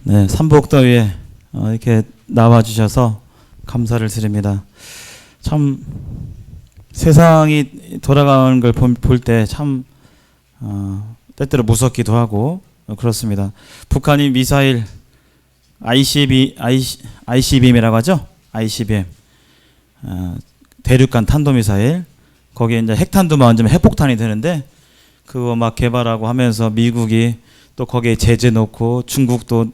네, 삼복더위에 이렇게 나와주셔서 감사를 드립니다. 참 세상이 돌아가는 걸 볼 때 참 때때로 무섭기도 하고 그렇습니다. 북한이 미사일 ICBM이라고 하죠. ICBM 대륙간 탄도미사일 거기에 이제 핵탄두만 얹으면 핵폭탄이 되는데 그거 막 개발하고 하면서 미국이 또 거기에 제재 놓고 중국도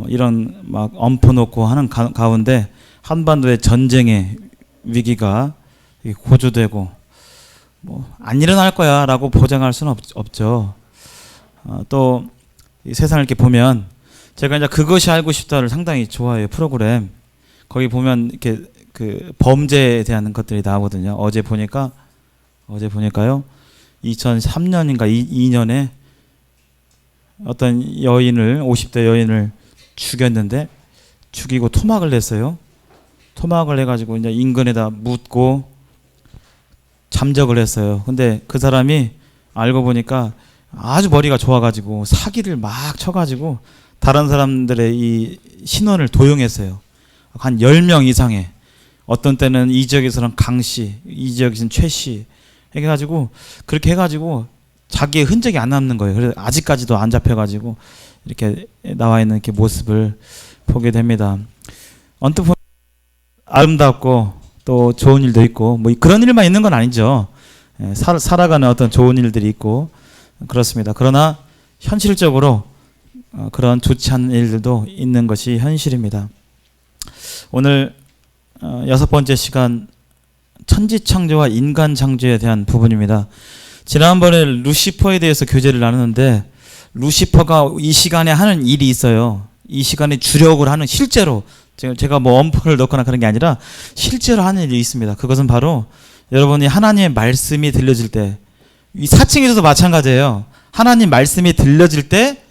이런 막 엄포 놓고 하는 가운데 한반도의 전쟁의 위기가 고조되고 뭐 안 일어날 거야라고 보장할 수는 없죠. 또 이 세상을 이렇게 보면 제가 이제 그것이 알고 싶다를 상당히 좋아해요. 프로그램 거기 보면 이렇게 그 범죄에 대한 것들이 나오거든요. 어제 보니까요 2003년인가 2년에 어떤 여인을 50대 여인을 죽였는데 죽이고 토막을 냈어요. 토막을 해가지고 이제 인근에다 묻고 잠적을 했어요. 근데 그 사람이 알고 보니까 아주 머리가 좋아가지고 사기를 막 쳐가지고 다른 사람들의 이 신원을 도용했어요. 한 10명 이상의 어떤 때는 이 지역에서는 강씨, 이 지역에서는 최씨 해가지고 그렇게 해가지고 자기의 흔적이 안 남는 거예요. 그래서 아직까지도 안 잡혀가지고 이렇게 나와 있는 이렇게 모습을 보게 됩니다. 언뜻 보면 아름답고 또 좋은 일도 있고 뭐 그런 일만 있는 건 아니죠. 살아가는 어떤 좋은 일들이 있고 그렇습니다. 그러나 현실적으로 그런 좋지 않은 일들도 있는 것이 현실입니다. 오늘 6번째 시간 천지창조와 인간창조에 대한 부분입니다. 지난번에 루시퍼에 대해서 교제를 나눴는데 루시퍼가 이 시간에 하는 일이 있어요. 이 시간에 주력을 하는 실제로 제가 뭐 엄포를 넣거나 그런 게 아니라 실제로 하는 일이 있습니다. 그것은 바로 여러분이 하나님의 말씀이 들려질 때 이 사층에서도 마찬가지예요. 하나님 말씀이 들려질 때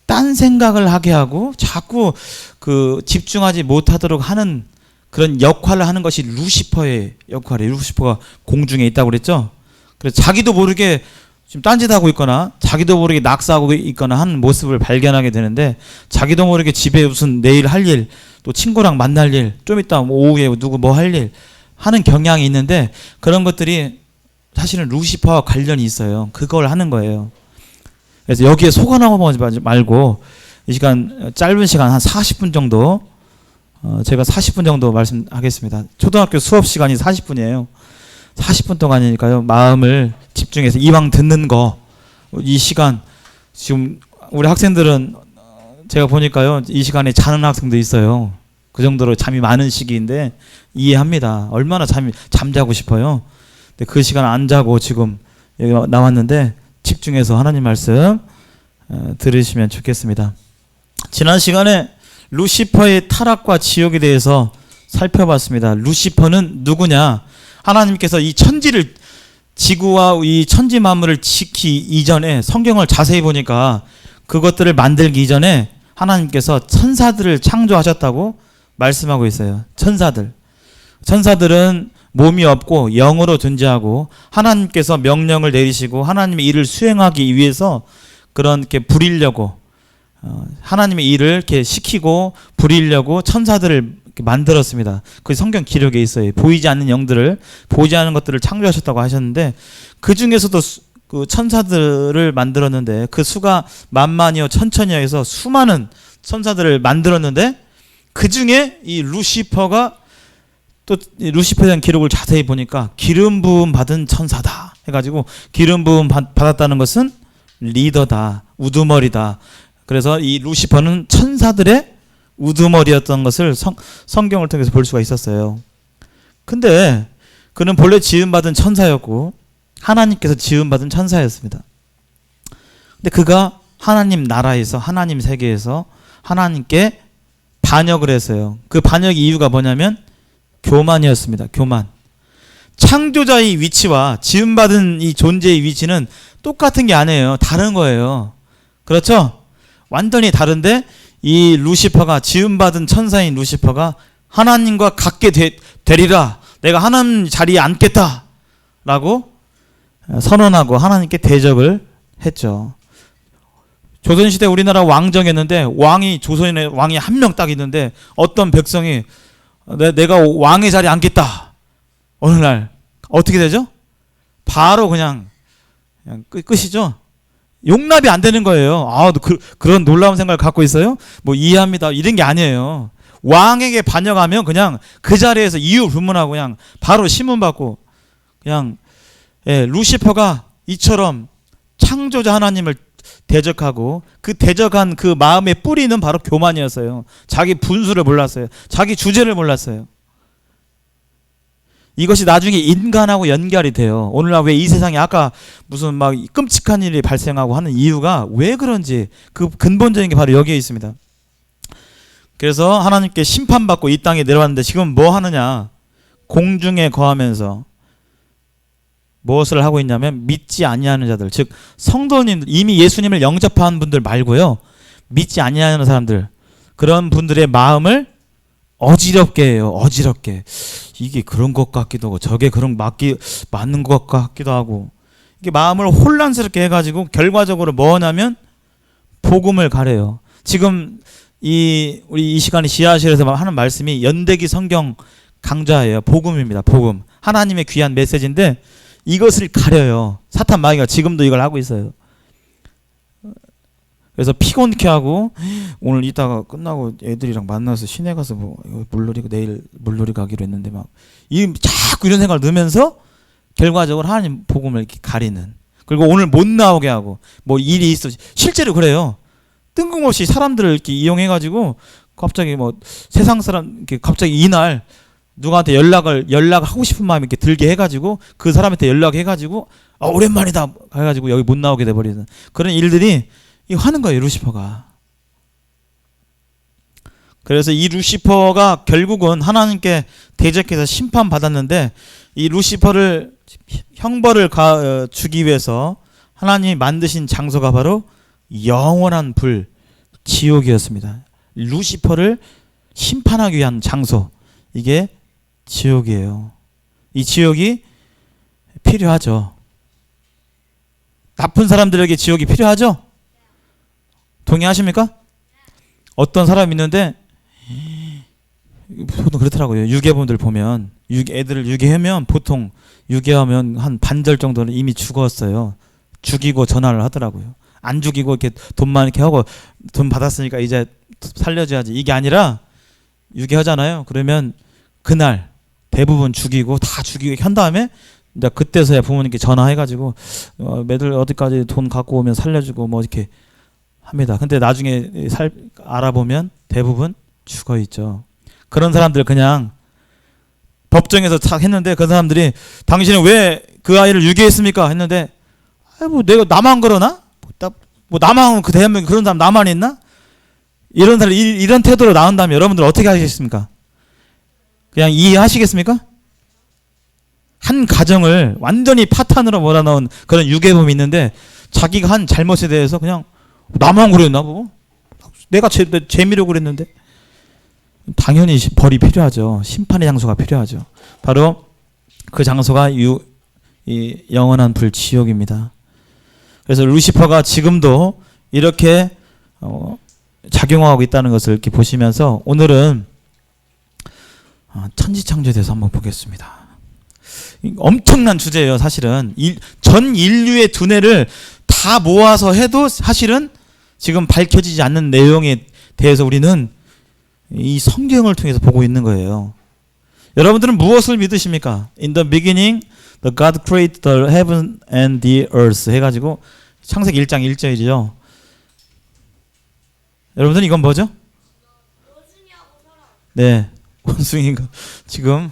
딴 생각을 하게 하고 자꾸 그 집중하지 못하도록 하는 그런 역할을 하는 것이 루시퍼의 역할이에요. 루시퍼가 공중에 있다고 그랬죠. 그래서 자기도 모르게 지금 딴짓하고 있거나 자기도 모르게 낙서하고 있거나 하는 모습을 발견하게 되는데 자기도 모르게 집에 무슨 내일 할 일, 또 친구랑 만날 일, 좀 이따 오후에 누구 뭐 할 일 하는 경향이 있는데 그런 것들이 사실은 루시퍼와 관련이 있어요. 그걸 하는 거예요. 그래서 여기에 속아나오지 말고 이 시간 짧은 시간 한 40분 정도 제가 40분 정도 말씀하겠습니다. 초등학교 수업 시간이 40분이에요. 40분 동안이니까요. 마음을 집중해서 이왕 듣는 거 이 시간 지금 우리 학생들은 제가 보니까요. 이 시간에 자는 학생도 있어요. 그 정도로 잠이 많은 시기인데 이해합니다. 얼마나 잠자고 싶어요. 근데 그 시간 안 자고 지금 여기 나왔는데 집중해서 하나님 말씀 들으시면 좋겠습니다. 지난 시간에 루시퍼의 타락과 지옥에 대해서 살펴봤습니다. 루시퍼는 누구냐? 하나님께서 이 천지를 지구와 이 천지 만물을 지키기 이전에 성경을 자세히 보니까 그것들을 만들기 이전에 하나님께서 천사들을 창조하셨다고 말씀하고 있어요. 천사들은 몸이 없고 영으로 존재하고 하나님께서 명령을 내리시고 하나님의 일을 수행하기 위해서 그런 이렇게 부리려고 하나님의 일을 이렇게 시키고 부리려고 천사들을 이렇게 만들었습니다. 그 성경 기록에 있어요. 보이지 않는 영들을 보이지 않는 것들을 창조하셨다고 하셨는데 그 중에서도 그 천사들을 만들었는데 그 수가 만만이요 천천이요 해서 수많은 천사들을 만들었는데 그 중에 이 루시퍼가 또 루시퍼에 대한 기록을 자세히 보니까 기름 부음 받은 천사다 해가지고 기름 부음 받았다는 것은 리더다, 우두머리다. 그래서 이 루시퍼는 천사들의 우두머리였던 것을 성경을 통해서 볼 수가 있었어요. 근데 그는 본래 지음받은 천사였고 하나님께서 지음받은 천사였습니다. 근데 그가 하나님 나라에서 하나님 세계에서 하나님께 반역을 했어요. 그 반역 이유가 뭐냐면 교만이었습니다. 교만. 창조자의 위치와 지음받은 이 존재의 위치는 똑같은 게 아니에요. 다른 거예요. 그렇죠? 완전히 다른데 이 루시퍼가 지음받은 천사인 루시퍼가 하나님과 같게 되리라. 내가 하나님 자리에 앉겠다. 라고 선언하고 하나님께 대적을 했죠. 조선시대 우리나라 왕정했는데 왕이 조선의 왕이 한 명 딱 있는데 어떤 백성이 내가 왕의 자리에 앉겠다. 어느 날 어떻게 되죠? 바로 그냥 끝이죠. 용납이 안 되는 거예요. 그런 놀라운 생각을 갖고 있어요? 뭐 이해합니다. 이런 게 아니에요. 왕에게 반역하면 그냥 그 자리에서 이유 불문하고 그냥 바로 신문받고 그냥 루시퍼가 이처럼 창조자 하나님을 대적하고 그 대적한 그 마음의 뿌리는 바로 교만이었어요. 자기 분수를 몰랐어요. 자기 주제를 몰랐어요. 이것이 나중에 인간하고 연결이 돼요. 오늘날 왜 이 세상에 아까 무슨 막 끔찍한 일이 발생하고 하는 이유가 왜 그런지 그 근본적인 게 바로 여기에 있습니다. 그래서 하나님께 심판받고 이 땅에 내려왔는데 지금 뭐 하느냐? 공중에 거하면서 무엇을 하고 있냐면 믿지 아니하는 자들, 즉 성도님들, 이미 예수님을 영접한 분들 말고요, 믿지 아니하는 사람들, 그런 분들의 마음을 어지럽게 해요. 어지럽게. 이게 그런 것 같기도 하고 저게 맞는 것 같기도 하고, 이게 마음을 혼란스럽게 해가지고 결과적으로 뭐냐면 복음을 가려요. 지금 우리 이 시간에 지하실에서 하는 말씀이 연대기 성경 강좌예요. 복음입니다. 복음. 하나님의 귀한 메시지인데 이것을 가려요. 사탄 마귀가 지금도 이걸 하고 있어요. 그래서 피곤케 하고, 오늘 이따가 끝나고 애들이랑 만나서 시내 가서 뭐 물놀이, 내일 물놀이 가기로 했는데 자꾸 이런 생각을 넣으면서 결과적으로 하나님 복음을 이렇게 가리는, 그리고 오늘 못 나오게 하고 뭐 일이 있어. 실제로 그래요. 뜬금없이 사람들을 이렇게 이용해가지고 갑자기 뭐 세상 사람 이렇게 갑자기 이날 누구한테 연락하고 싶은 마음이 이렇게 들게 해가지고 그 사람한테 연락해가지고 오랜만이다 해가지고 여기 못 나오게 돼버리는 그런 일들이 하는 거예요, 루시퍼가. 그래서 이 루시퍼가 결국은 하나님께 대적해서 심판받았는데, 이 루시퍼를 형벌을 주기 위해서 하나님이 만드신 장소가 바로 영원한 불, 지옥이었습니다. 루시퍼를 심판하기 위한 장소, 이게 지옥이에요. 이 지옥이 필요하죠. 나쁜 사람들에게 지옥이 필요하죠? 동의하십니까? 어떤 사람이 있는데 보통 그렇더라고요. 유괴범들 보면 애들을 유괴하면 보통 유괴하면 한 반절 정도는 이미 죽었어요. 죽이고 전화를 하더라고요. 안 죽이고 이렇게 돈만 이렇게 하고 돈 받았으니까 이제 살려줘야지, 이게 아니라 유괴하잖아요. 그러면 그날 대부분 죽이고 다 죽이고 한 다음에 이제 그때서야 부모님께 전화해가지고 매달 어디까지 돈 갖고 오면 살려주고 뭐 이렇게 합니다. 근데 나중에 알아보면 대부분 죽어 있죠. 그런 사람들 그냥 법정에서 착 했는데 그 사람들이 당신은 왜 그 아이를 유괴했습니까? 했는데 뭐 내가 나만 그러나? 뭐 나만 그 대한민국 그런 사람 나만 있나? 이런 사람 이런 태도로 나온다면 여러분들 어떻게 하시겠습니까? 그냥 이해하시겠습니까? 한 가정을 완전히 파탄으로 몰아넣은 그런 유괴범이 있는데 자기가 한 잘못에 대해서 그냥 나만 그랬나 뭐? 내가 재미로 그랬는데. 당연히 벌이 필요하죠. 심판의 장소가 필요하죠. 바로 그 장소가 이 영원한 불, 지옥입니다. 그래서 루시퍼가 지금도 이렇게 작용하고 있다는 것을 이렇게 보시면서 오늘은 천지창조에 대해서 한번 보겠습니다. 엄청난 주제예요. 사실은 전 인류의 두뇌를 다 모아서 해도 사실은 지금 밝혀지지 않는 내용에 대해서 우리는 이 성경을 통해서 보고 있는 거예요. 여러분들은 무엇을 믿으십니까? In the beginning, the God created the heaven and the earth 해가지고 창세기 1장 1절이죠. 여러분들은 이건 뭐죠? 네, 원숭이가 지금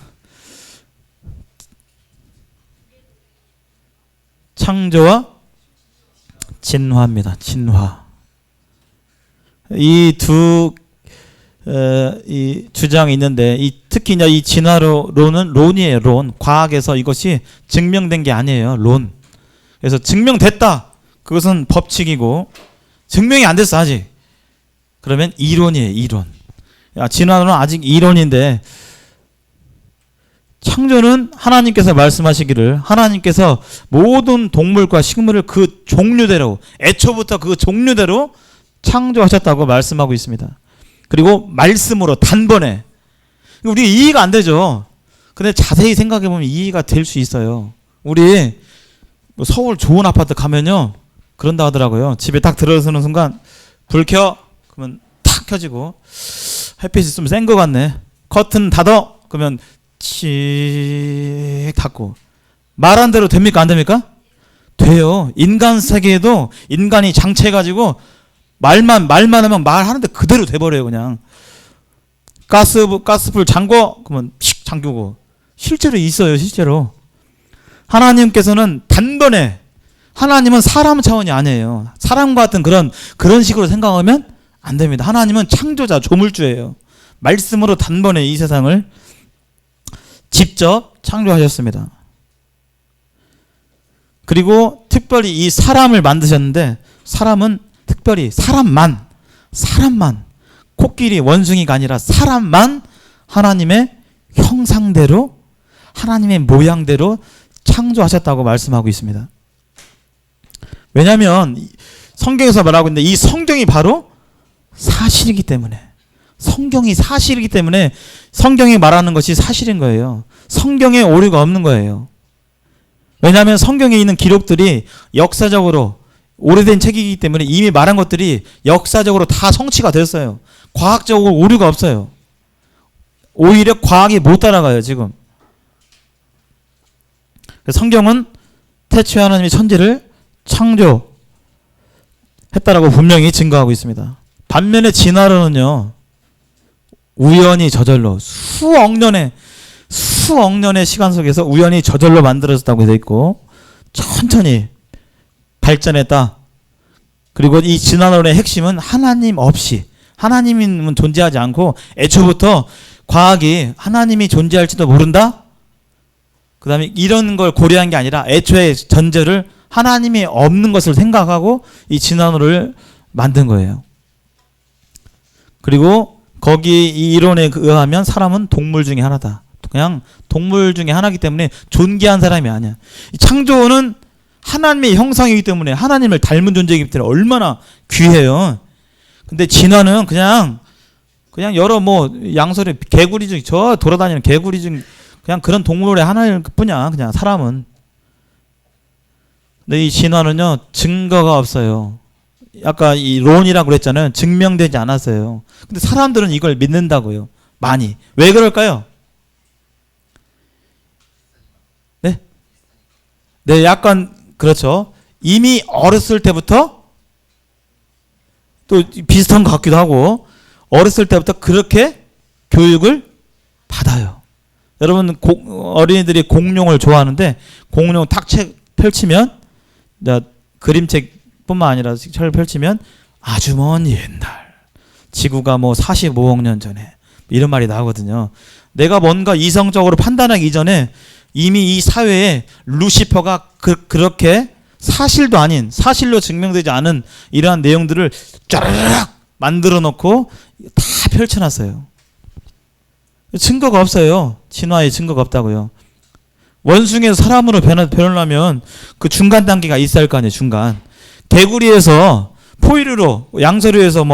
창조와 진화입니다. 진화. 이 주장이 있는데 특히 이 진화론은 론이에요. 론. 과학에서 이것이 증명된 게 아니에요. 론. 그래서 증명됐다. 그것은 법칙이고 증명이 안 됐어 아직. 그러면 이론이에요. 이론. 진화론은 아직 이론인데 창조는 하나님께서 말씀하시기를 하나님께서 모든 동물과 식물을 그 종류대로 애초부터 그 종류대로 창조하셨다고 말씀하고 있습니다. 그리고 말씀으로 단번에 우리 이해가 안 되죠. 근데 자세히 생각해 보면 이해가 될 수 있어요. 우리 서울 좋은 아파트 가면요 그런다 하더라고요. 집에 딱 들어서는 순간 불 켜 그러면 탁 켜지고 햇빛이 좀 센 것 같네. 커튼 닫어 그러면 칙 닫고. 말한 대로 됩니까 안 됩니까? 돼요. 인간 세계에도 인간이 장치해가지고 말만 하면 말하는데 그대로 돼버려요. 그냥 가스불 잠궈 그러면 픽 잠그고. 실제로 있어요. 실제로 하나님께서는 단번에, 하나님은 사람 차원이 아니에요. 사람과 같은 그런 식으로 생각하면 안 됩니다. 하나님은 창조자, 조물주예요. 말씀으로 단번에 이 세상을 직접 창조하셨습니다. 그리고 특별히 이 사람을 만드셨는데, 사람은 특별히 사람만 코끼리 원숭이가 아니라 사람만 하나님의 형상대로, 하나님의 모양대로 창조하셨다고 말씀하고 있습니다. 왜냐하면 성경에서 말하고 있는데 이 성경이 바로 사실이기 때문에, 성경이 사실이기 때문에 성경이 말하는 것이 사실인 거예요. 성경에 오류가 없는 거예요. 왜냐하면 성경에 있는 기록들이 역사적으로 오래된 책이기 때문에 이미 말한 것들이 역사적으로 다 성취가 됐어요. 과학적으로 오류가 없어요. 오히려 과학이 못 따라가요 지금. 성경은 태초에 하나님이 천지를 창조했다라고 분명히 증거하고 있습니다. 반면에 진화론은요, 우연히 저절로 수억 년의 시간 속에서 우연히 저절로 만들어졌다고 되어 있고 천천히 발전했다. 그리고 이 진화론의 핵심은 하나님 없이, 하나님은 존재하지 않고 애초부터 과학이 하나님이 존재할지도 모른다. 그 다음에 이런 걸 고려한 게 아니라 애초에 전제를 하나님이 없는 것을 생각하고 이 진화론을 만든 거예요. 그리고 거기 이 이론에 의하면 사람은 동물 중에 하나다. 그냥 동물 중에 하나이기 때문에 존귀한 사람이 아니야. 이 창조는 하나님의 형상이기 때문에 하나님을 닮은 존재이기 때문에 얼마나 귀해요. 근데 진화는 그냥 여러 양서류 개구리 중, 저 돌아다니는 개구리 중 그냥 그런 동물의 하나일 뿐이야. 그냥 사람은. 근데 이 진화는요 증거가 없어요. 아까 이 론이라고 그랬잖아요. 증명되지 않았어요. 근데 사람들은 이걸 믿는다고요. 많이. 왜 그럴까요? 네, 약간 그렇죠. 이미 어렸을 때부터 또 비슷한 것 같기도 하고 어렸을 때부터 그렇게 교육을 받아요. 여러분 어린이들이 공룡을 좋아하는데 공룡 탁 책 펼치면 그림책뿐만 아니라 책을 펼치면 아주 먼 옛날 지구가 45억 년 전에 이런 말이 나오거든요. 내가 뭔가 이성적으로 판단하기 이전에 이미 이 사회에 루시퍼가 그렇게 사실도 아닌, 사실로 증명되지 않은 이러한 내용들을 쫘르륵 만들어 놓고 다 펼쳐놨어요. 증거가 없어요. 진화의 증거가 없다고요. 원숭이에서 사람으로 변하려면 그 중간 단계가 있어야 할 거 아니에요. 중간. 개구리에서 포유류로, 양서류에서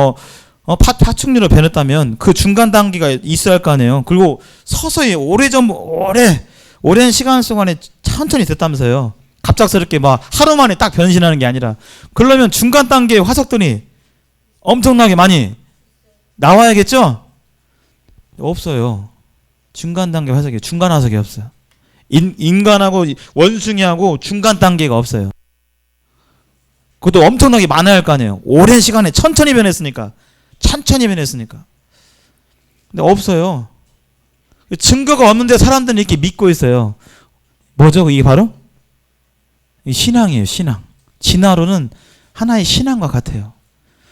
파충류로 변했다면 그 중간 단계가 있어야 할 거 아니에요. 그리고 서서히 오랜 시간 동안에 천천히 됐다면서요. 갑작스럽게 하루 만에 딱 변신하는 게 아니라. 그러려면 중간 단계의 화석들이 엄청나게 많이 나와야겠죠? 없어요. 중간 단계 화석이, 중간 화석이 없어요. 인간하고 원숭이하고 중간 단계가 없어요. 그것도 엄청나게 많아야 할 거 아니에요. 오랜 시간에 천천히 변했으니까. 근데 없어요. 증거가 없는데 사람들은 이렇게 믿고 있어요. 뭐죠? 이게 바로? 신앙이에요. 신앙. 진화론은 하나의 신앙과 같아요.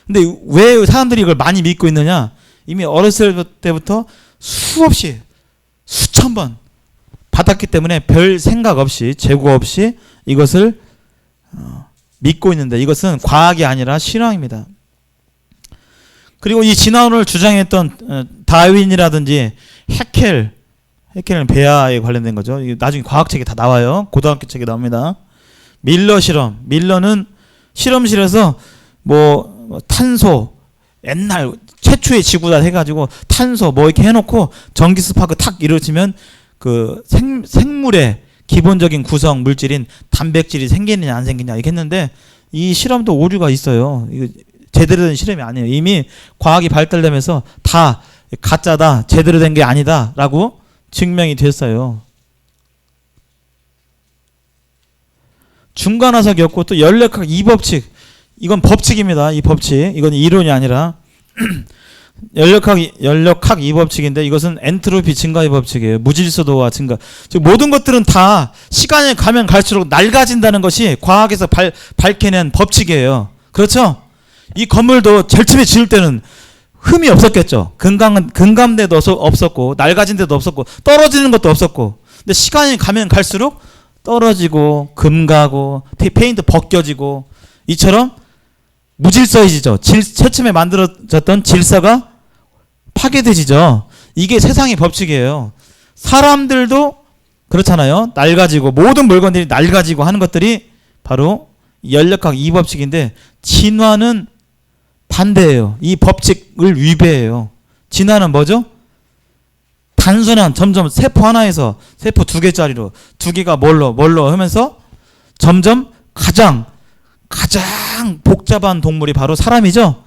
근데 왜 사람들이 이걸 많이 믿고 있느냐? 이미 어렸을 때부터 수없이 수천 번 받았기 때문에 별 생각 없이, 재고 없이 이것을 믿고 있는데, 이것은 과학이 아니라 신앙입니다. 그리고 이 진화론을 주장했던 다윈이라든지 해킹은 배아에 관련된 거죠. 이게 나중에 과학책에 다 나와요. 고등학교 책에 나옵니다. 밀러 실험. 밀러는 실험실에서 뭐 탄소, 옛날 최초의 지구다 해가지고 탄소 뭐 이렇게 해놓고 전기 스파크 탁 이루어지면 그 생물의 기본적인 구성 물질인 단백질이 생기느냐 안 생기냐 이렇게 했는데, 이 실험도 오류가 있어요. 이거 제대로 된 실험이 아니에요. 이미 과학이 발달되면서 다 가짜다, 제대로 된 게 아니다라고 증명이 됐어요. 중간화석이 없고 또 연력학 이법칙, 이건 법칙입니다. 이 법칙, 이건 이론이 아니라 연력학 이법칙인데, 이것은 엔트로피 증가의 법칙이에요. 무질서도와 증가. 즉 모든 것들은 다 시간이 가면 갈수록 낡아진다는 것이 과학에서 밝혀낸 법칙이에요. 그렇죠? 이 건물도 제일 처음에 지을 때는 흠이 없었겠죠. 금감대도 없었고 낡아진 데도 없었고 떨어지는 것도 없었고, 근데 시간이 가면 갈수록 떨어지고 금가고 페인트 벗겨지고 이처럼 무질서해지죠. 최초에 만들어졌던 질서가 파괴되지죠. 이게 세상의 법칙이에요. 사람들도 그렇잖아요. 낡아지고 모든 물건들이 낡아지고 하는 것들이 바로 연력학 이 법칙인데, 진화는 반대예요. 이 법칙을 위배해요. 진화는 뭐죠? 단순한 점점 세포 하나에서 세포 2개짜리로 2개가 뭘로 하면서 점점 가장 복잡한 동물이 바로 사람이죠.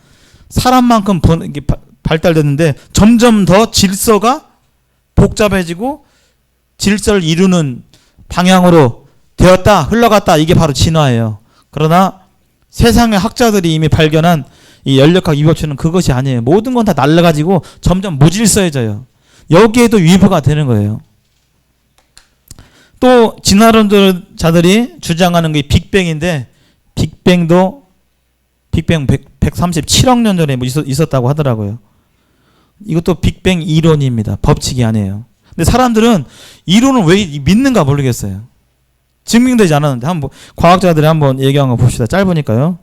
사람만큼 발달됐는데 점점 더 질서가 복잡해지고 질서를 이루는 방향으로 되었다, 흘러갔다. 이게 바로 진화예요. 그러나 세상의 학자들이 이미 발견한 이 연력학 이법칙은 그것이 아니에요. 모든 건 다 날라가지고 점점 무질서해져요. 여기에도 위배가 되는 거예요. 또 진화론자들이 주장하는 게 빅뱅인데, 빅뱅 137억 년 전에 있었다고 하더라고요. 이것도 빅뱅 이론입니다. 법칙이 아니에요. 근데 사람들은 이론을 왜 믿는가 모르겠어요. 증명되지 않았는데 한번 과학자들이 한번 얘기한 거 봅시다. 짧으니까요.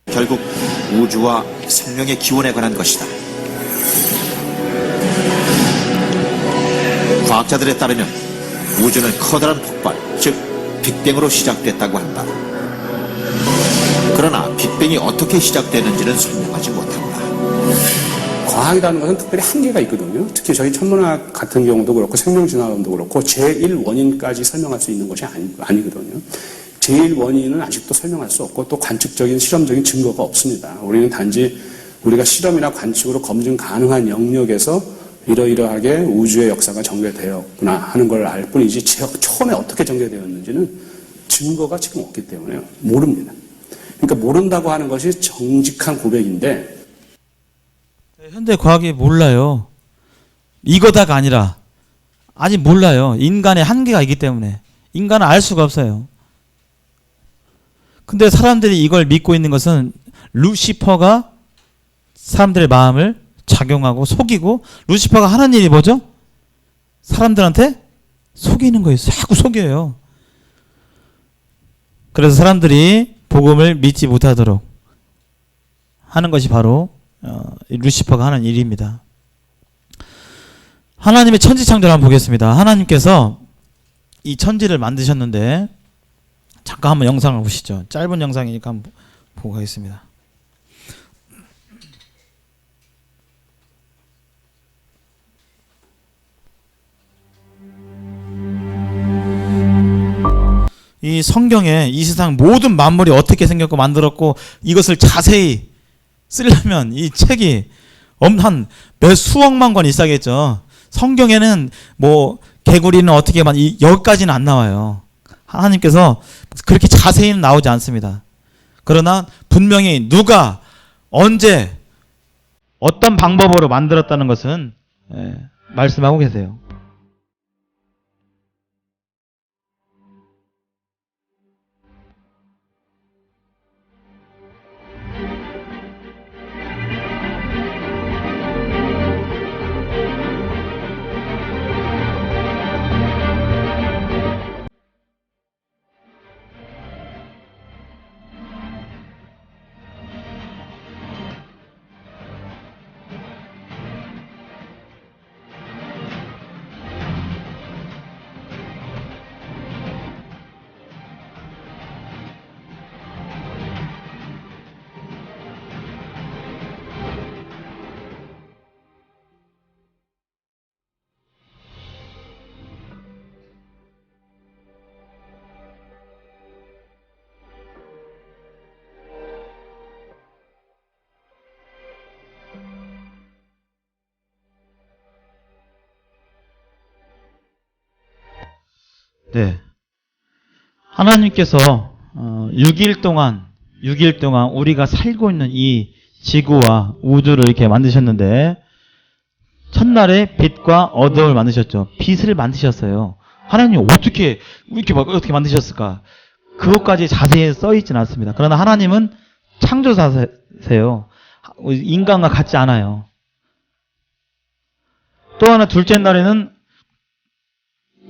결국 우주와 생명의 기원에 관한 것이다. 과학자들에 따르면 우주는 커다란 폭발, 즉 빅뱅으로 시작됐다고 한다. 그러나 빅뱅이 어떻게 시작되는지는 설명하지 못한다. 과학이라는 것은 특별히 한계가 있거든요. 특히 저희 천문학 같은 경우도 그렇고 생명진화론도 그렇고 제1원인까지 설명할 수 있는 것이 아니거든요. 제1원인은 아직도 설명할 수 없고 또 관측적인 실험적인 증거가 없습니다. 우리는 단지 우리가 실험이나 관측으로 검증 가능한 영역에서 이러이러하게 우주의 역사가 전개되었구나 하는 걸 알 뿐이지 처음에 어떻게 전개되었는지는 증거가 지금 없기 때문에 모릅니다. 그러니까 모른다고 하는 것이 정직한 고백인데, 현대 과학이 몰라요. 이거다가 아니라 아직 몰라요. 인간의 한계가 있기 때문에. 인간은 알 수가 없어요. 근데 사람들이 이걸 믿고 있는 것은 루시퍼가 사람들의 마음을 작용하고 속이고, 루시퍼가 하는 일이 뭐죠? 사람들한테 속이는 거예요. 자꾸 속여요. 그래서 사람들이 복음을 믿지 못하도록 하는 것이 바로 루시퍼가 하는 일입니다. 하나님의 천지창조를 한번 보겠습니다. 하나님께서 이 천지를 만드셨는데, 잠깐 한번 영상을 보시죠. 짧은 영상이니까 한번 보고 가겠습니다. 이 성경에 이 세상 모든 만물이 어떻게 생겼고 만들었고 이것을 자세히 쓰려면 이 책이 한 몇 수억만 권 있어야겠죠. 성경에는 뭐 개구리는 어떻게 여기까지는 안 나와요. 하나님께서 그렇게 자세히는 나오지 않습니다. 그러나 분명히 누가 언제 어떤 방법으로 만들었다는 것은 말씀하고 계세요. 네. 하나님께서 6일 동안 우리가 살고 있는 이 지구와 우주를 이렇게 만드셨는데 첫날에 빛과 어둠을 만드셨죠. 빛을 만드셨어요. 하나님 어떻게 만드셨을까? 그것까지 자세히 써 있지는 않습니다. 그러나 하나님은 창조자세요. 인간과 같지 않아요. 또 하나 둘째 날에는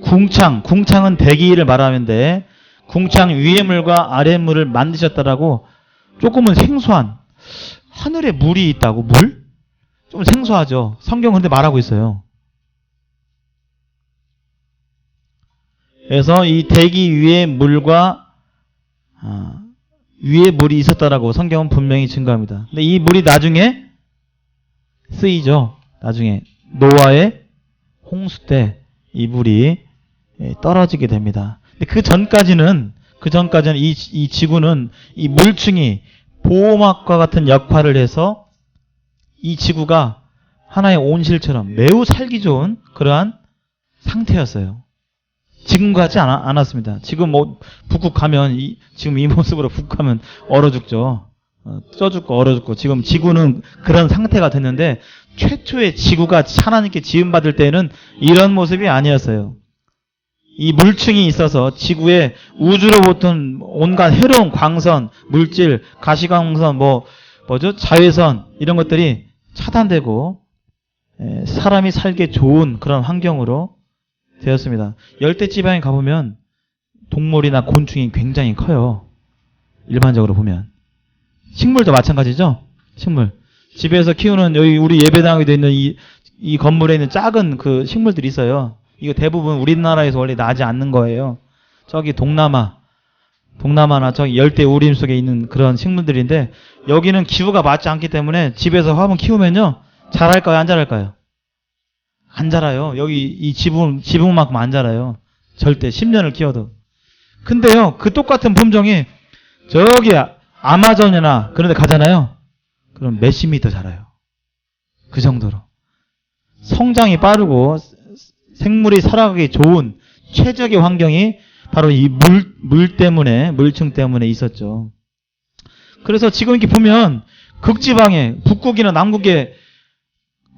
궁창은 대기를 말하는데 궁창 위의 물과 아래 물을 만드셨다라고 조금은 생소한 하늘에 물이 있다고 물? 좀 생소하죠. 성경 근데 말하고 있어요. 그래서 이 대기 위에 물과 위에 물이 있었다라고 성경은 분명히 증거합니다. 근데 이 물이 나중에 쓰이죠. 나중에 노아의 홍수 때 이 물이 떨어지게 됩니다. 근데 그 전까지는 이 지구는 이 물층이 보호막과 같은 역할을 해서 이 지구가 하나의 온실처럼 매우 살기 좋은 그러한 상태였어요. 지금 같지 않았습니다. 지금 뭐 북극 가면 지금 이 모습으로 북극 가면 얼어 죽죠. 쪄 죽고 얼어 죽고. 지금 지구는 그런 상태가 됐는데 최초의 지구가 하나님께 지음받을 때는 이런 모습이 아니었어요. 이 물층이 있어서 지구에 우주로부터 온갖 해로운 광선, 물질, 가시광선, 자외선 이런 것들이 차단되고 사람이 살기 좋은 그런 환경으로 되었습니다. 열대지방에 가보면 동물이나 곤충이 굉장히 커요. 일반적으로 보면. 식물도 마찬가지죠. 식물. 집에서 키우는 여기 우리 예배당에 있는 이 건물에 있는 작은 그 식물들이 있어요. 이거 대부분 우리나라에서 원래 나지 않는 거예요. 저기 동남아나 저기 열대 우림 속에 있는 그런 식물들인데 여기는 기후가 맞지 않기 때문에 집에서 화분 키우면요. 자랄까요? 안 자랄까요? 안 자라요. 여기 이 지붕만큼 안 자라요. 절대 10년을 키워도. 근데요. 그 똑같은 품종이 저기 아마존이나 그런 데 가잖아요. 그럼 몇십 미터 자라요. 그 정도로. 성장이 빠르고 생물이 살아가기 좋은 최적의 환경이 바로 이 물 때문에, 물층 때문에 있었죠. 그래서 지금 이렇게 보면 극지방에, 북극이나 남극에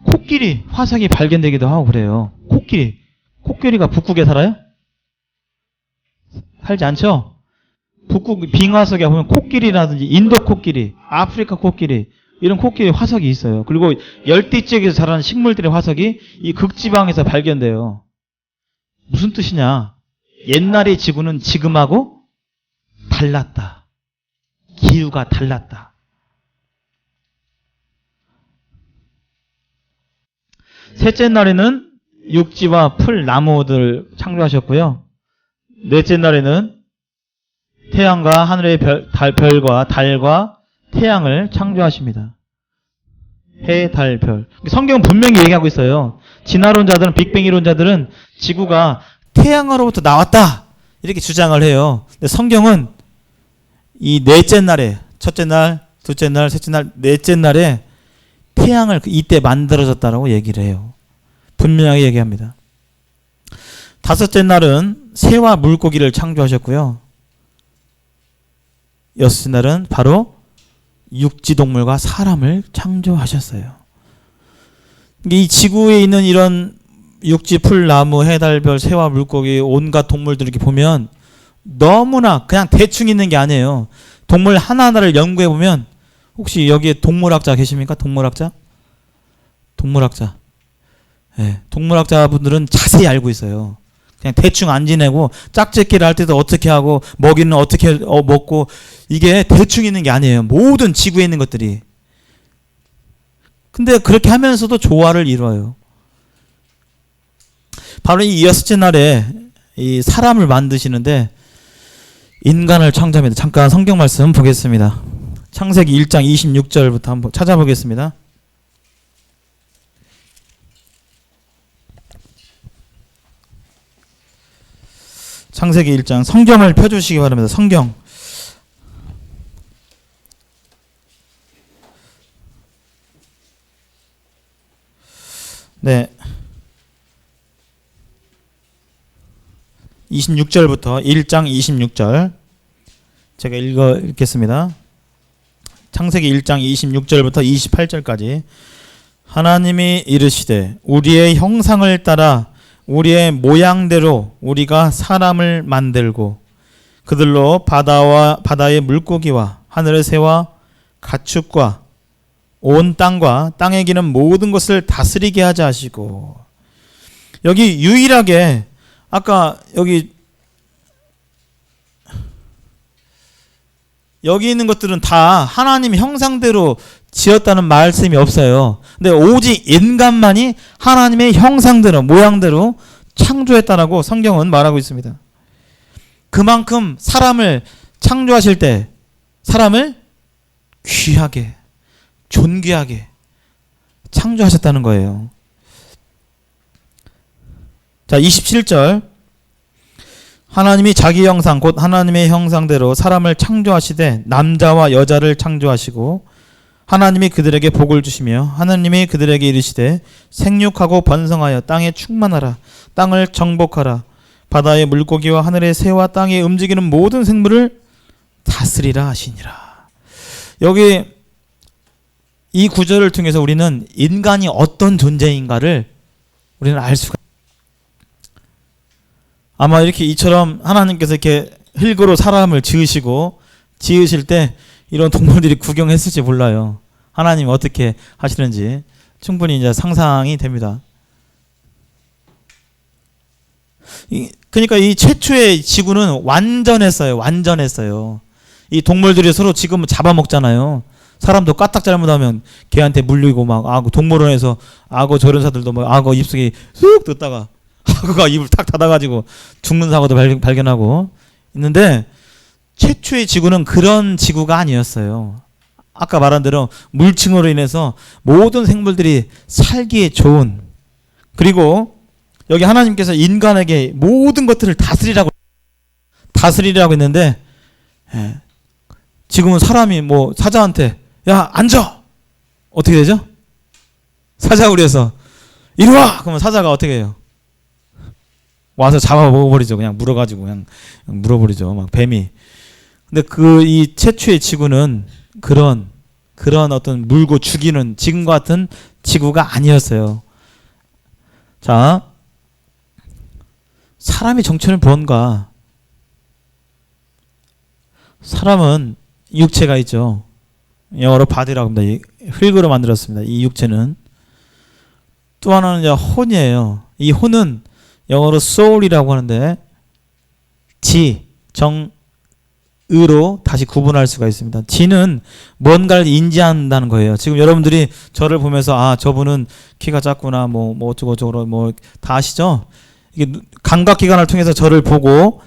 코끼리 화석이 발견되기도 하고 그래요. 코끼리가 북극에 살아요? 살지 않죠? 북극 빙하석에 보면 코끼리라든지 인도 코끼리, 아프리카 코끼리 이런 코끼리 화석이 있어요. 그리고 열대 지역에서 자라는 식물들의 화석이 이 극지방에서 발견돼요. 무슨 뜻이냐? 옛날의 지구는 지금하고 달랐다. 기후가 달랐다. 셋째 날에는 육지와 풀, 나무들 창조하셨고요. 넷째 날에는 태양과 하늘의 별과 달과 태양을 창조하십니다. 해, 달, 별. 성경은 분명히 얘기하고 있어요. 진화론자들은, 빅뱅 이론자들은 지구가 태양으로부터 나왔다 이렇게 주장을 해요. 근데 성경은 이 넷째 날에, 첫째 날, 둘째 날, 셋째 날, 넷째 날에 태양을 이때 만들어졌다라고 얘기를 해요. 분명하게 얘기합니다. 다섯째 날은 새와 물고기를 창조하셨고요. 여섯째 날은 바로 육지동물과 사람을 창조하셨어요. 이 지구에 있는 이런 육지, 풀, 나무, 해, 달, 별, 새와 물고기, 온갖 동물들 이렇게 보면 너무나 그냥 대충 있는 게 아니에요. 동물 하나하나를 연구해 보면 혹시 여기에 동물학자 계십니까? 동물학자? 네, 동물학자분들은 자세히 알고 있어요. 그냥 대충 안 지내고 짝짓기를 할 때도 어떻게 하고 먹이는 어떻게 먹고 이게 대충 있는 게 아니에요. 모든 지구에 있는 것들이. 근데 그렇게 하면서도 조화를 이루어요. 바로 이 여섯째 날에 이 사람을 만드시는데 인간을 창조합니다. 잠깐 성경 말씀 보겠습니다. 창세기 1장 26절부터 한번 찾아보겠습니다. 창세기 1장 성경을 펴주시기 바랍니다. 성경. 네. 26절부터 1장 26절 제가 읽겠습니다. 창세기 1장 26절부터 28절까지 하나님이 이르시되 우리의 형상을 따라 우리의 모양대로 우리가 사람을 만들고 그들로 바다의 물고기와 하늘의 새와 가축과 온 땅과 땅에 기는 모든 것을 다스리게 하자 하시고, 여기 유일하게 아까 여기 있는 것들은 다 하나님 형상대로 지었다는 말씀이 없어요. 근데 오직 인간만이 하나님의 형상대로 모양대로 창조했다라고 성경은 말하고 있습니다. 그만큼 사람을 창조하실 때 사람을 귀하게 존귀하게 창조하셨다는 거예요. 자, 27절 하나님이 자기 형상 곧 하나님의 형상대로 사람을 창조하시되 남자와 여자를 창조하시고 하나님이 그들에게 복을 주시며 하나님이 그들에게 이르시되 생육하고 번성하여 땅에 충만하라 땅을 정복하라 바다의 물고기와 하늘의 새와 땅에 움직이는 모든 생물을 다스리라 하시니라. 여기 이 구절을 통해서 우리는 인간이 어떤 존재인가를 우리는 알 수가 있습니다. 아마 이렇게 이처럼 하나님께서 이렇게 흙으로 사람을 지으실 때 이런 동물들이 구경했을지 몰라요. 하나님 어떻게 하시는지 충분히 이제 상상이 됩니다. 그러니까 이 최초의 지구는 완전했어요. 이 동물들이 서로 지금 잡아먹잖아요. 사람도 까딱 잘못하면 걔한테 물리고 막 악어 동물원에서 악어 조련사들도 막 악어 입속에 쑥 넣다가 악어가 입을 탁 닫아가지고 죽는 사고도 발견하고 있는데 최초의 지구는 그런 지구가 아니었어요. 아까 말한 대로 물층으로 인해서 모든 생물들이 살기에 좋은, 그리고 여기 하나님께서 인간에게 모든 것들을 다스리라고 했는데 지금은 사람이 뭐 사자한테 야 앉아 어떻게 되죠? 사자가 그래서 이리 와 그러면 사자가 어떻게 해요? 와서 잡아 먹어버리죠. 그냥 물어가지고 그냥 물어버리죠. 막 뱀이. 근데 이 최초의 지구는 그런 어떤 물고 죽이는 지금과 같은 지구가 아니었어요. 자, 사람이 정체는 뭔가? 사람은 육체가 있죠. 영어로 body라고 합니다. 흙으로 만들었습니다. 이 육체는. 또 하나는 이제 혼이에요. 이 혼은 영어로 soul이라고 하는데 의로 다시 구분할 수가 있습니다. 지는 뭔가를 인지한다는 거예요. 지금 여러분들이 저를 보면서 저분은 키가 작구나 뭐 어쩌고저쩌고 뭐 다 아시죠? 이게 감각기관을 통해서 저를 보고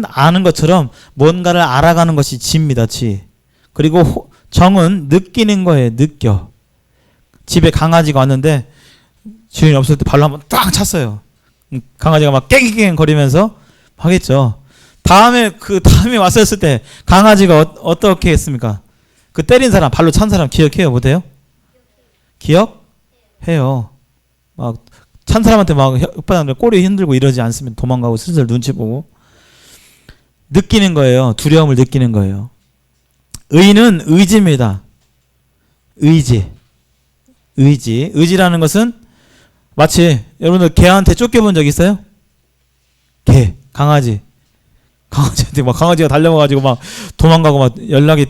아는 것처럼 뭔가를 알아가는 것이 지입니다. 지. 그리고 정은 느끼는 거예요. 느껴. 집에 강아지가 왔는데 주인이 없을 때 발로 한번 딱 찼어요. 강아지가 막 깽깽 거리면서 하겠죠. 다음에 왔었을 때 강아지가 어떻게 했습니까? 그 때린 사람, 발로 찬 사람 기억해요? 못해요? 기억해요. 막 찬 사람한테 막 혓바닥에 꼬리 흔들고 이러지 않으면 도망가고 슬슬 눈치 보고 느끼는 거예요. 두려움을 느끼는 거예요. 의는 의지입니다. 의지라는 것은 마치 여러분들 개한테 쫓겨본 적 있어요? 강아지한테 막 강아지가 달려와가지고 막 도망가고 막 연락이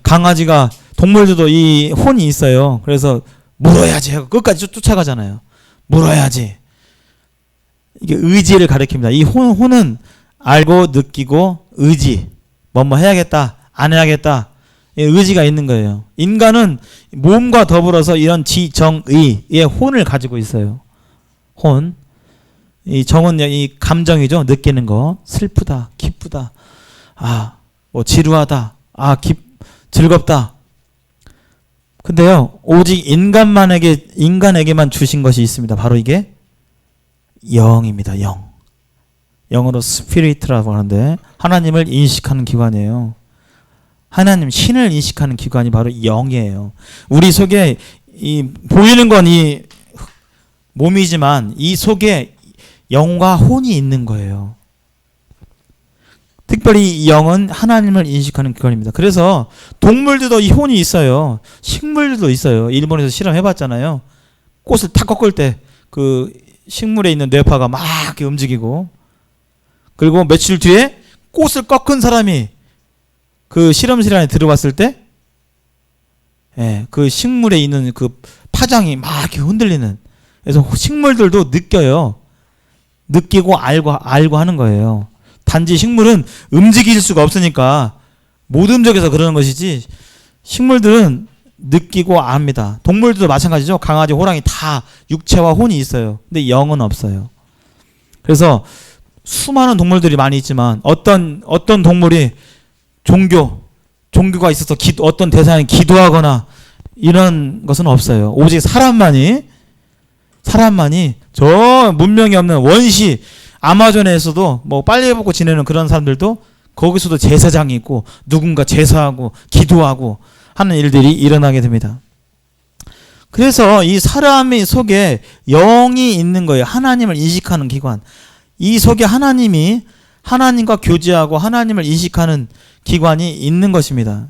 강아지가 동물들도 이 혼이 있어요. 그래서 물어야지 하고 끝까지 쫓아가잖아요. 물어야지. 이게 의지를 가리킵니다. 이 혼은 알고 느끼고 의지. 뭐뭐 해야겠다, 안 해야겠다. 의지가 있는 거예요. 인간은 몸과 더불어서 이런 지정의의 혼을 가지고 있어요. 혼. 이 정은 이 감정이죠. 느끼는 거. 슬프다, 기쁘다, 뭐 지루하다, 즐겁다. 근데요, 오직 인간에게만 주신 것이 있습니다. 바로 이게 영입니다. 영어로 스피릿이라고 하는데 하나님을 인식하는 기관이에요. 하나님 신을 인식하는 기관이 바로 영이에요. 우리 속에 보이는 건 이 몸이지만 이 속에 영과 혼이 있는 거예요. 특별히 영은 하나님을 인식하는 기관입니다. 그래서 동물들도 이 혼이 있어요. 식물들도 있어요. 일본에서 실험해봤잖아요. 꽃을 탁 꺾을 때 그 식물에 있는 뇌파가 막 이렇게 움직이고, 그리고 며칠 뒤에 꽃을 꺾은 사람이 그 실험실 안에 들어왔을 때, 그 식물에 있는 그 파장이 막 이렇게 흔들리는. 그래서 식물들도 느껴요. 느끼고 알고 하는 거예요. 단지 식물은 움직일 수가 없으니까 못 움직여서 그러는 것이지, 식물들은 느끼고 압니다. 동물들도 마찬가지죠. 강아지, 호랑이 다 육체와 혼이 있어요. 근데 영은 없어요. 그래서 수많은 동물들이 많이 있지만 어떤 동물이 종교가 있어서 어떤 대상에 기도하거나 이런 것은 없어요. 오직 사람만이 저 문명이 없는 원시 아마존에서도 뭐 빨래 벗고 지내는 그런 사람들도 거기서도 제사장이 있고 누군가 제사하고 기도하고 하는 일들이 일어나게 됩니다. 그래서 이 사람의 속에 영이 있는 거예요. 하나님을 인식하는 기관. 이 속에 하나님과 교제하고 하나님을 인식하는 기관이 있는 것입니다.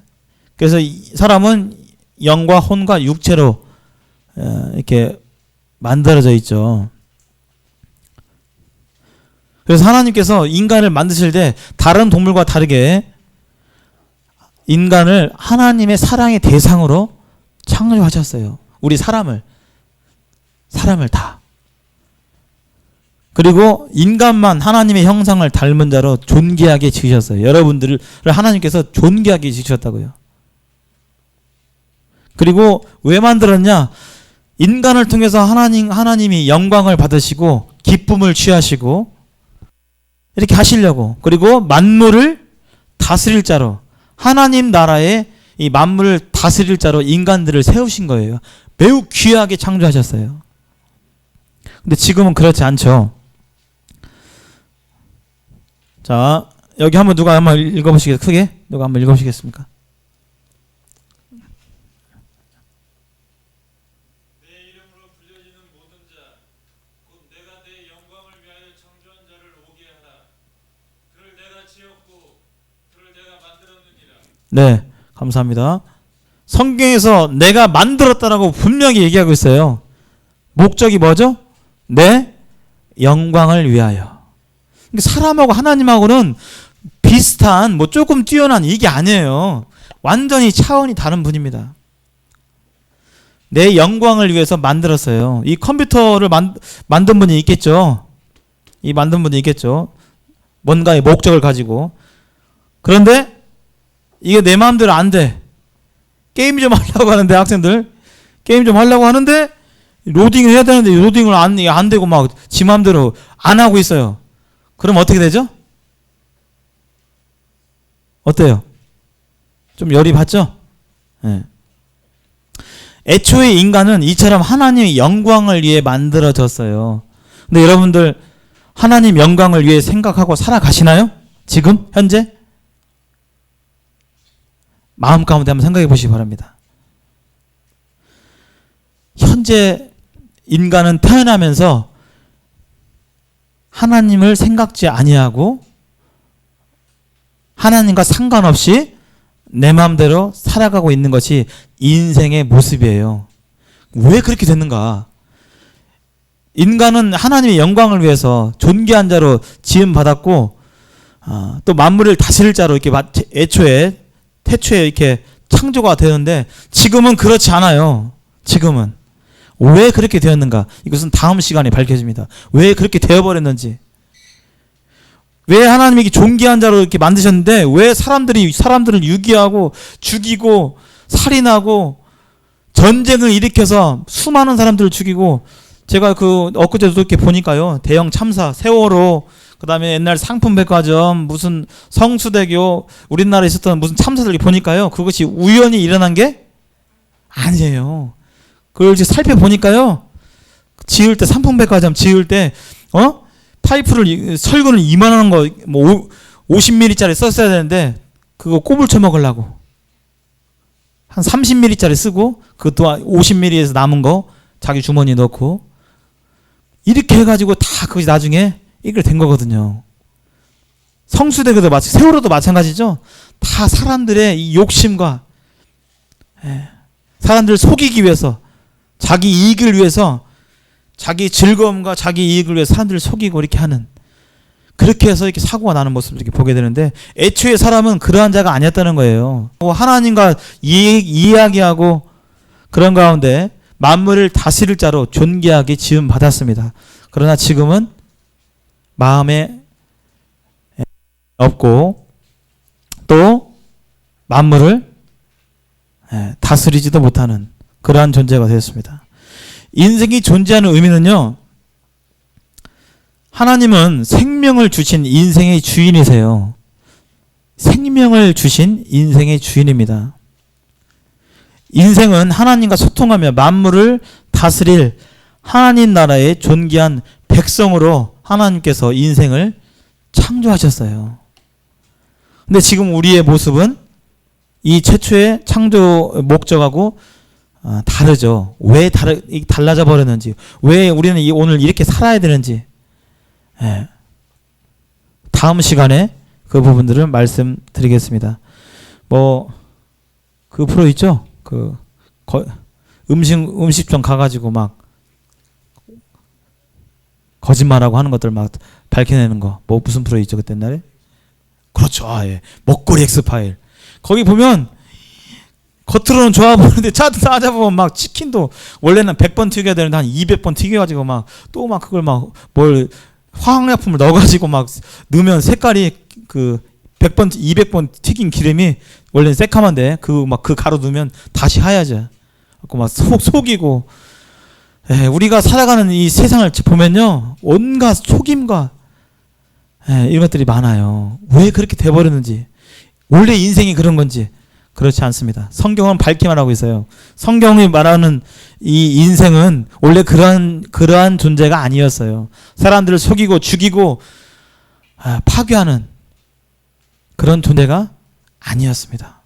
그래서 이 사람은 영과 혼과 육체로 이렇게 만들어져 있죠. 그래서 하나님께서 인간을 만드실 때 다른 동물과 다르게 인간을 하나님의 사랑의 대상으로 창조하셨어요. 우리 사람을 다. 그리고 인간만 하나님의 형상을 닮은 자로 존귀하게 지으셨어요. 여러분들을 하나님께서 존귀하게 지으셨다고요. 그리고 왜 만들었냐? 인간을 통해서 하나님이 영광을 받으시고 기쁨을 취하시고 이렇게 하시려고. 그리고 만물을 다스릴 자로, 하나님 나라의 이 만물을 다스릴 자로 인간들을 세우신 거예요. 매우 귀하게 창조하셨어요. 근데 지금은 그렇지 않죠. 자, 여기 누가 한번 읽어보시겠습니까? 크게? 누가 한번 읽어보시겠습니까? 네, 감사합니다. 성경에서 내가 만들었다라고 분명히 얘기하고 있어요. 목적이 뭐죠? 내 영광을 위하여. 사람하고 하나님하고는 비슷한, 뭐 조금 뛰어난 이게 아니에요. 완전히 차원이 다른 분입니다. 내 영광을 위해서 만들었어요. 이 컴퓨터를 만든 분이 있겠죠. 뭔가의 목적을 가지고. 그런데 이게 내 마음대로 안 돼. 게임 좀 하려고 하는데, 학생들 게임 좀 하려고 하는데 로딩을 해야 되는데 로딩을 안 되고 막 지 마음대로 안 하고 있어요. 그럼 어떻게 되죠? 어때요? 좀 열이 받죠? 네. 애초에 인간은 이처럼 하나님의 영광을 위해 만들어졌어요. 근데 여러분들 하나님 영광을 위해 생각하고 살아가시나요? 지금 현재? 마음 가운데 한번 생각해 보시기 바랍니다. 현재 인간은 태어나면서 하나님을 생각지 아니하고 하나님과 상관없이 내 마음대로 살아가고 있는 것이 인생의 모습이에요. 왜 그렇게 됐는가? 인간은 하나님의 영광을 위해서 존귀한 자로 지음받았고, 또 만물을 다스릴 자로 이렇게 태초에 이렇게 창조가 되는데, 지금은 그렇지 않아요. 지금은 왜 그렇게 되었는가? 이것은 다음 시간에 밝혀집니다. 왜 그렇게 되어버렸는지, 왜 하나님이 존귀한 자로 이렇게 만드셨는데 왜 사람들을 유기하고 죽이고 살인하고 전쟁을 일으켜서 수많은 사람들을 죽이고, 제가 엊그제도 이렇게 보니까요, 대형 참사, 세월호, 그 다음에 옛날 상품백화점, 무슨 성수대교, 우리나라에 있었던 무슨 참사들 보니까요, 그것이 우연히 일어난 게 아니에요. 그걸 이제 살펴보니까요, 상품백화점 지을 때, 파이프를, 설거는 이만한 거, 50mm짜리 썼어야 되는데, 그거 꼽을 쳐먹으려고. 한 30mm짜리 쓰고, 그것도 50mm에서 남은 거 자기 주머니에 넣고, 이렇게 해가지고 다 그것이 나중에 이렇게 된 거거든요. 성수대교도 세월호도 마찬가지죠. 다 사람들의 이 욕심과 사람들을 속이기 위해서, 자기 이익을 위해서, 자기 즐거움과 자기 이익을 위해서 사람들을 속이고 이렇게 하는, 그렇게 해서 이렇게 사고가 나는 모습을 이렇게 보게 되는데, 애초에 사람은 그러한 자가 아니었다는 거예요. 하나님과 이야기하고 그런 가운데 만물을 다스릴 자로 존귀하게 지음 받았습니다. 그러나 지금은 마음에 없고 또 만물을 다스리지도 못하는 그러한 존재가 되었습니다. 인생이 존재하는 의미는요, 하나님은 생명을 주신 인생의 주인이세요. 생명을 주신 인생의 주인입니다. 인생은 하나님과 소통하며 만물을 다스릴 하나님 나라의 존귀한 백성으로 하나님께서 인생을 창조하셨어요. 근데 지금 우리의 모습은 이 최초의 창조 목적하고 다르죠. 왜 달라져 버렸는지, 왜 우리는 오늘 이렇게 살아야 되는지, 다음 시간에 그 부분들을 말씀드리겠습니다. 그 프로 있죠? 음식점 가가지고 막 거짓말하고 하는 것들 막 밝혀내는 거. 무슨 프로 있죠? 그때 옛날에? 그렇죠. 먹거리 엑스파일. 거기 보면 겉으로는 좋아 보이는데 찾아보면 막 치킨도 원래는 100번 튀겨야 되는데 한 200번 튀겨가지고 막 또 막 그걸 막 화학약품을 넣어가지고 막 넣으면 색깔이 100번, 200번 튀긴 기름이 원래는 새카만데 그 가루 넣으면 다시 하얘져. 막 속이고. 우리가 살아가는 이 세상을 보면요, 온갖 속임과 이런 것들이 많아요. 왜 그렇게 돼버렸는지, 원래 인생이 그런 건지. 그렇지 않습니다. 성경은 밝히만 하고 있어요. 성경이 말하는 이 인생은 원래 그러한 존재가 아니었어요. 사람들을 속이고 죽이고 파괴하는 그런 존재가 아니었습니다.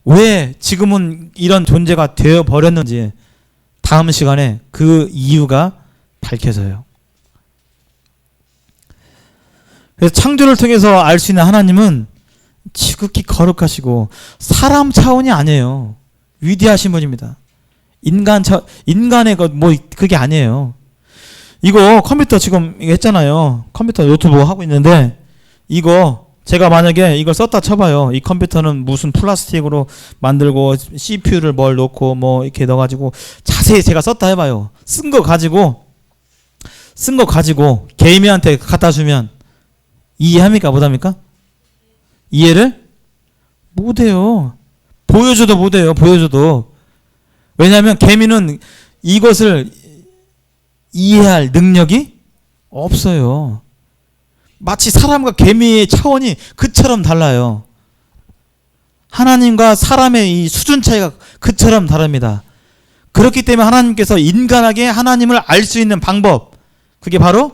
왜 지금은 이런 존재가 되어 버렸는지 다음 시간에 그 이유가 밝혀져요. 그래서 창조를 통해서 알 수 있는 하나님은 지극히 거룩하시고 사람 차원이 아니에요. 위대하신 분입니다. 인간의 그게 아니에요. 이거 컴퓨터 지금 했잖아요. 컴퓨터 노트북 하고 있는데, 이거 제가 만약에 이걸 썼다 쳐봐요. 이 컴퓨터는 무슨 플라스틱으로 만들고 CPU를 뭘 넣고 이렇게 넣어가지고 자세히 제가 썼다 해봐요. 쓴 거 가지고 개미한테 갖다 주면 이해합니까? 못합니까? 이해를 못해요. 보여줘도 못해요. 보여줘도. 왜냐하면 개미는 이것을 이해할 능력이 없어요. 마치 사람과 개미의 차원이 그처럼 달라요. 하나님과 사람의 이 수준 차이가 그처럼 다릅니다. 그렇기 때문에 하나님께서 인간에게 하나님을 알 수 있는 방법, 그게 바로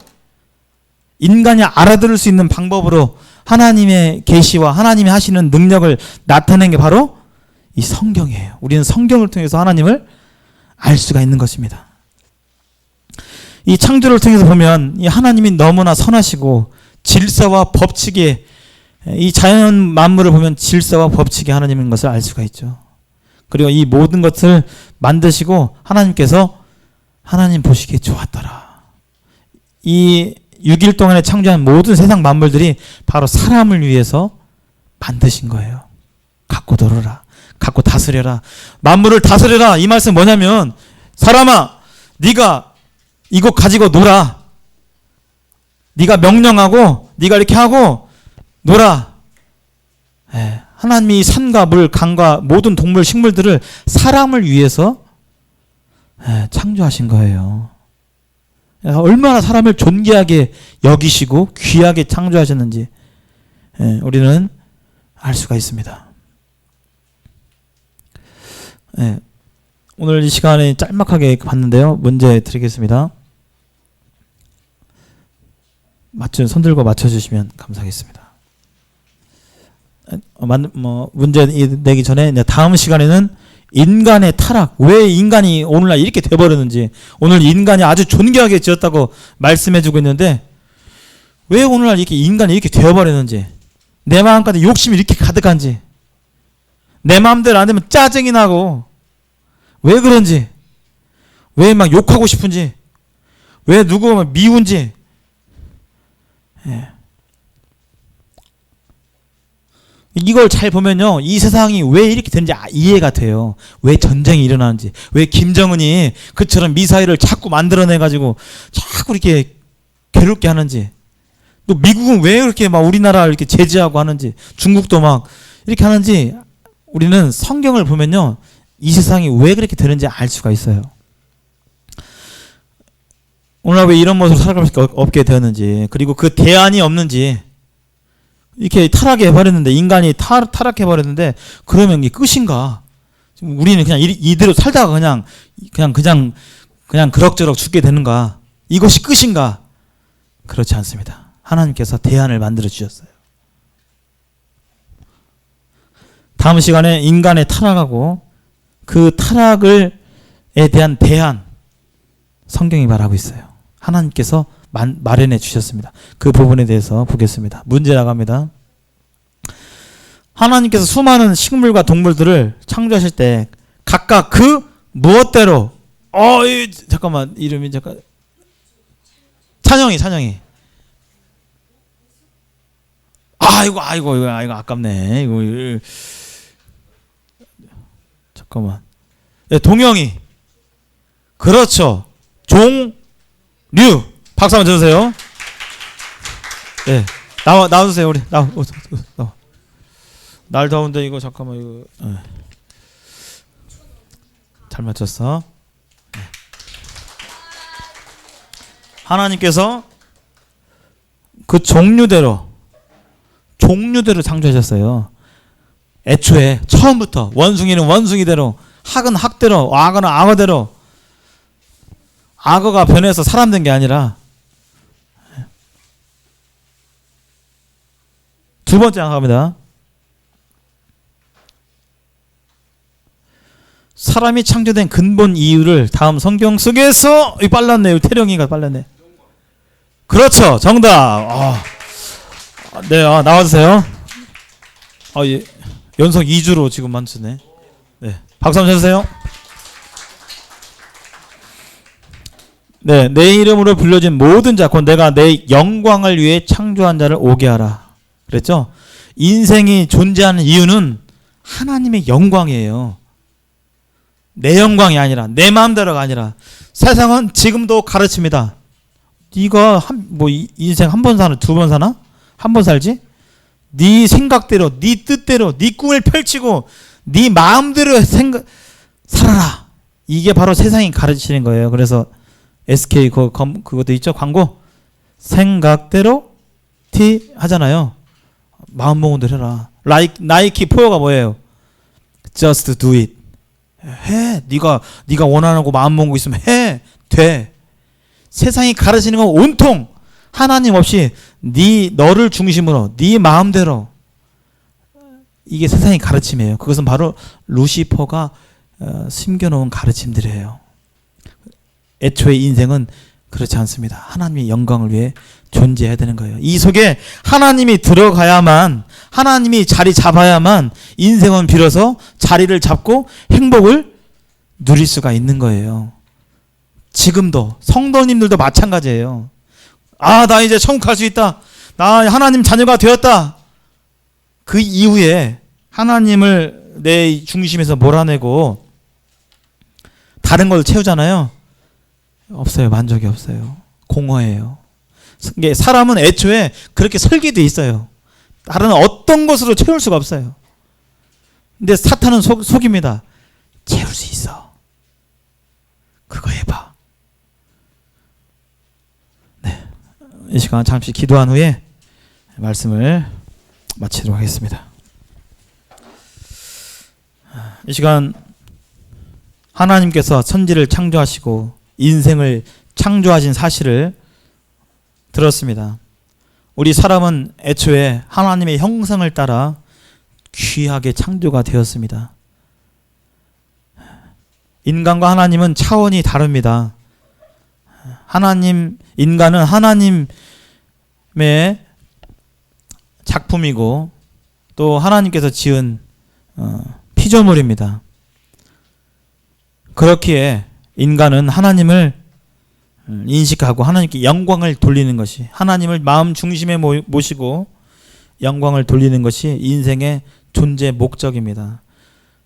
인간이 알아들을 수 있는 방법으로 하나님의 계시와 하나님이 하시는 능력을 나타낸 게 바로 이 성경이에요. 우리는 성경을 통해서 하나님을 알 수가 있는 것입니다. 이 창조를 통해서 보면 이 하나님이 너무나 선하시고 질서와 법칙에, 이 자연 만물을 보면 질서와 법칙이 하나님인 것을 알 수가 있죠. 그리고 이 모든 것을 만드시고 하나님께서 하나님 보시기에 좋았더라. 이 6일 동안에 창조한 모든 세상 만물들이 바로 사람을 위해서 만드신 거예요. 갖고 놀아라. 갖고 다스려라. 만물을 다스려라. 이 말씀 뭐냐면, 사람아, 네가 이거 가지고 놀아. 네가 명령하고 네가 이렇게 하고 놀아. 하나님이 산과 물, 강과 모든 동물, 식물들을 사람을 위해서 창조하신 거예요. 얼마나 사람을 존귀하게 여기시고 귀하게 창조하셨는지 우리는 알 수가 있습니다. 오늘 이 시간에 짤막하게 봤는데요. 문제 드리겠습니다. 손 들고 맞춰주시면 감사하겠습니다. 문제 내기 전에 다음 시간에는 인간의 타락, 왜 인간이 오늘날 이렇게 돼버렸는지, 오늘 인간이 아주 존귀하게 지었다고 말씀해주고 있는데 왜 오늘날 이렇게 인간이 이렇게 되어버렸는지, 내 마음까지 욕심이 이렇게 가득한지, 내 마음대로 안 되면 짜증이 나고, 왜 그런지, 왜 막 욕하고 싶은지, 왜 누구 막 미운지. 예. 이걸 잘 보면요, 이 세상이 왜 이렇게 되는지 이해가 돼요. 왜 전쟁이 일어나는지, 왜 김정은이 그처럼 미사일을 자꾸 만들어내가지고 자꾸 이렇게 괴롭게 하는지, 또 미국은 왜 이렇게 막 우리나라를 이렇게 제재하고 하는지, 중국도 막 이렇게 하는지, 우리는 성경을 보면요, 이 세상이 왜 그렇게 되는지 알 수가 있어요. 오늘 왜 이런 모습으로 살아갈 수밖에 없게 되었는지, 그리고 그 대안이 없는지, 이렇게 타락해 버렸는데, 인간이 타락해 버렸는데, 그러면 이게 끝인가? 지금 우리는 그냥 이대로 살다가 그냥 그럭저럭 죽게 되는가? 이것이 끝인가? 그렇지 않습니다. 하나님께서 대안을 만들어 주셨어요. 다음 시간에 인간의 타락하고 그 타락에 대한 대안, 성경이 말하고 있어요. 하나님께서 마련해 주셨습니다. 그 부분에 대해서 보겠습니다. 문제 나갑니다. 하나님께서 수많은 식물과 동물들을 창조하실 때 각각 그 무엇대로, 잠깐만, 이름이 잠깐, 찬영이. 이거 아깝네. 이거 잠깐만. 네, 동영이. 그렇죠. 종류. 박수 한번 쳐주세요. 네. 나와주세요, 우리. 나와. 날 더운데 이거 잠깐만, 이거. 네. 잘 맞췄어. 네. 하나님께서 그 종류대로 창조하셨어요. 애초에 처음부터 원숭이는 원숭이대로, 학은 학대로, 악어는 악어대로. 악어가 변해서 사람 된 게 아니라. 두 번째 나갑니다. 사람이 창조된 근본 이유를 다음 성경 속에서, 빨랐네. 태령이가 빨랐네. 그렇죠. 정답. 네, 나와주세요. 예. 연속 2주로 지금 맞추네. 네, 박수 한번 쳐주세요. 네, 내 이름으로 불려진 모든 자, 곧 내가 내 영광을 위해 창조한 자를 오게 하라. 그랬죠? 인생이 존재하는 이유는 하나님의 영광이에요. 내 영광이 아니라, 내 마음대로가 아니라. 세상은 지금도 가르칩니다. 네가 인생 한 번 사나, 두 번 사나? 한 번 살지? 네 생각대로, 네 뜻대로, 네 꿈을 펼치고 네 마음대로 살아라. 이게 바로 세상이 가르치는 거예요. 그래서 SK 그것도 있죠, 광고. 생각대로 티 하잖아요. 마음 먹은 대로 해라. 나이키 포효가 뭐예요? Just do it. 해. 네가 원하는 거 마음 먹고 있으면 해. 돼. 세상이 가르치는 건 온통 하나님 없이 너를 중심으로, 네 마음대로. 이게 세상의 가르침이에요. 그것은 바로 루시퍼가 심겨놓은 가르침들이에요. 애초에 인생은 그렇지 않습니다. 하나님의 영광을 위해 존재해야 되는 거예요. 이 속에 하나님이 들어가야만, 하나님이 자리 잡아야만 인생은 비로소 자리를 잡고 행복을 누릴 수가 있는 거예요. 지금도 성도님들도 마찬가지예요. 나 이제 천국 갈 수 있다. 나 하나님 자녀가 되었다. 그 이후에 하나님을 내 중심에서 몰아내고 다른 걸 채우잖아요. 없어요. 만족이 없어요. 공허해요. 사람은 애초에 그렇게 설계되어 있어요. 다른 어떤 것으로 채울 수가 없어요. 근데 사탄은 속입니다. 채울 수 있어. 그거 해봐. 네, 이 시간 잠시 기도한 후에 말씀을 마치도록 하겠습니다. 이 시간 하나님께서 천지를 창조하시고 인생을 창조하신 사실을 들었습니다. 우리 사람은 애초에 하나님의 형상을 따라 귀하게 창조가 되었습니다. 인간과 하나님은 차원이 다릅니다. 인간은 하나님의 작품이고 또 하나님께서 지은 피조물입니다. 그렇기에 인간은 하나님을 인식하고 하나님께 영광을 돌리는 것이, 하나님을 마음 중심에 모시고 영광을 돌리는 것이 인생의 존재 목적입니다.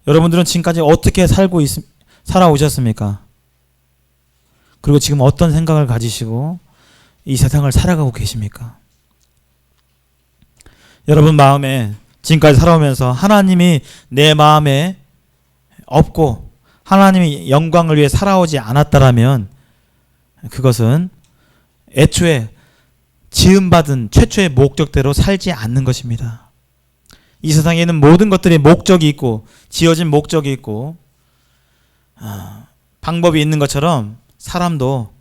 여러분들은 지금까지 어떻게 살아오셨습니까? 그리고 지금 어떤 생각을 가지시고 이 세상을 살아가고 계십니까? 여러분 마음에 지금까지 살아오면서 하나님이 내 마음에 없고 하나님의 영광을 위해 살아오지 않았다라면 그것은 애초에 지음받은 최초의 목적대로 살지 않는 것입니다. 이 세상에는 모든 것들이 목적이 있고 지어진 목적이 있고 방법이 있는 것처럼 사람도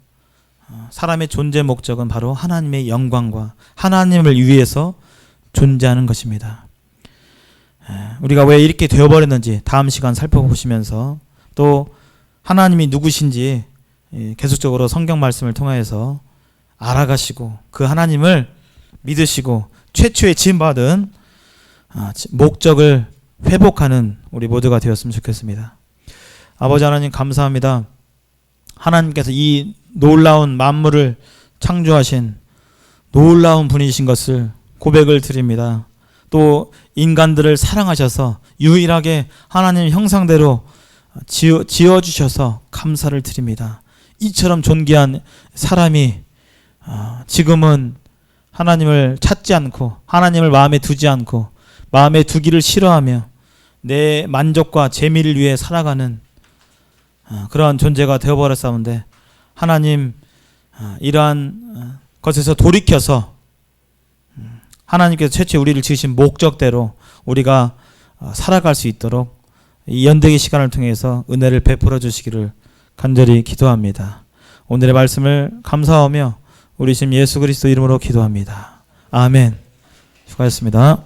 사람의 존재 목적은 바로 하나님의 영광과 하나님을 위해서 존재하는 것입니다. 우리가 왜 이렇게 되어버렸는지 다음 시간 살펴보시면서 또 하나님이 누구신지 계속적으로 성경 말씀을 통하여서 알아가시고 그 하나님을 믿으시고 최초의 지음받은 목적을 회복하는 우리 모두가 되었으면 좋겠습니다. 아버지 하나님 감사합니다. 하나님께서 이 놀라운 만물을 창조하신 놀라운 분이신 것을 고백을 드립니다. 또 인간들을 사랑하셔서 유일하게 하나님 형상대로 지어주셔서 감사를 드립니다. 이처럼 존귀한 사람이 지금은 하나님을 찾지 않고 하나님을 마음에 두지 않고 마음에 두기를 싫어하며 내 만족과 재미를 위해 살아가는 그러한 존재가 되어버렸사온데 하나님 이러한 것에서 돌이켜서 하나님께서 최초에 우리를 지으신 목적대로 우리가 살아갈 수 있도록 이 연대기 시간을 통해서 은혜를 베풀어 주시기를 간절히 기도합니다. 오늘의 말씀을 감사하며 우리 신 예수 그리스도 이름으로 기도합니다. 아멘. 수고하셨습니다.